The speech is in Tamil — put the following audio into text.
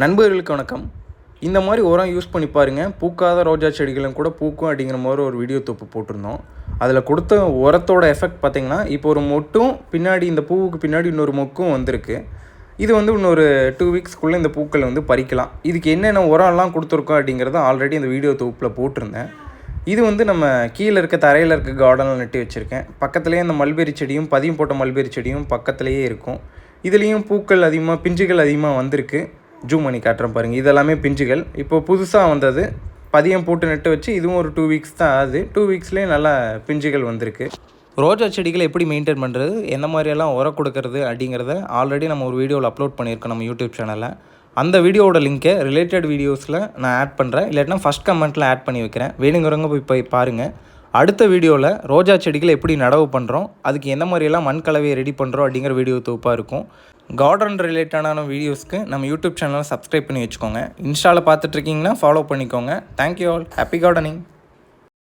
நண்பர்களுக்கு வணக்கம். இந்த மாதிரி உரம் யூஸ் பண்ணி பாருங்கள். பூக்காத ரோஜா செடிகளும் கூட பூக்கும் அப்படிங்கிற மாதிரி ஒரு வீடியோ தொப்பு போட்டிருந்தோம். அதில் கொடுத்த உரத்தோட எஃபெக்ட் பார்த்திங்கன்னா, இப்போ ஒரு மொட்டும் பின்னாடி இந்த பூவுக்கு பின்னாடி இன்னொரு மொக்கும் வந்திருக்கு. இது இன்னொரு 2 வீக்ஸ்க்குள்ளே இந்த பூக்கள் பறிக்கலாம். இதுக்கு என்னென்ன உரம்லாம் கொடுத்துருக்கோம் அப்படிங்கிறத ஆல்ரெடி இந்த வீடியோ தொகுப்பில் போட்டிருந்தேன். இது நம்ம கீழே இருக்க தரையில் இருக்க கார்டனில் நட்டு வச்சுருக்கேன். பக்கத்துலேயே அந்த மல்பெரி செடியும் பதியம் போட்ட மல்பெரி செடியும் பக்கத்துலேயே இருக்கும். இதுலேயும் பூக்கள் அதிகமாக பிஞ்சுகள் அதிகமாக வந்திருக்கு. ஜூம் பண்ணி காட்டுறேன் பாருங்கள். இதெல்லாமே பிஞ்சுகள். இப்போ புதுசாக வந்தது. பதியம் போட்டு நட்டு வச்சு இதுவும் ஒரு 2 வீக்ஸ் தான் ஆகுது. 2 வீக்ஸ்லேயே நல்லா பிஞ்சுகள் வந்திருக்கு. ரோஜா செடிகளை எப்படி மெயின்டைன் பண்ணுறது, எந்த மாதிரியெல்லாம் உரம் கொடுக்கறது அப்படிங்கிறத ஆல்ரெடி நம்ம ஒரு வீடியோவில் அப்லோட் பண்ணியிருக்கோம் நம்ம யூடியூப் சேனலில். அந்த வீடியோவோட லிங்க்கை ரிலேட்டட் வீடியோஸில் நான் ஆட் பண்ணுறேன். இல்லாட்டினா ஃபஸ்ட் கமெண்ட்டில் ஆட் பண்ணி வைக்கிறேன். வேணுங்கிறவங்க போய் பாருங்கள். அடுத்த வீடியோவில் ரோஜா செடிகளை எப்படி நடவு பண்ணுறோம், அதுக்கு எந்த மாதிரியெல்லாம் மண் கலவையை ரெடி பண்ணுறோம் அப்படிங்கிற வீடியோ தொகுப்பாக இருக்கும். கார்டன் ரிலேட்டடான வீடியோஸ்க்கு நம்ம யூடியூப் சேனலை சப்ஸ்கிரைப் பண்ணி வச்சுக்கோங்க. இன்ஸ்டாவில் பார்த்துட்ருக்கீங்கன்னா ஃபாலோ பண்ணிக்கோங்க. Thank you all. Happy gardening.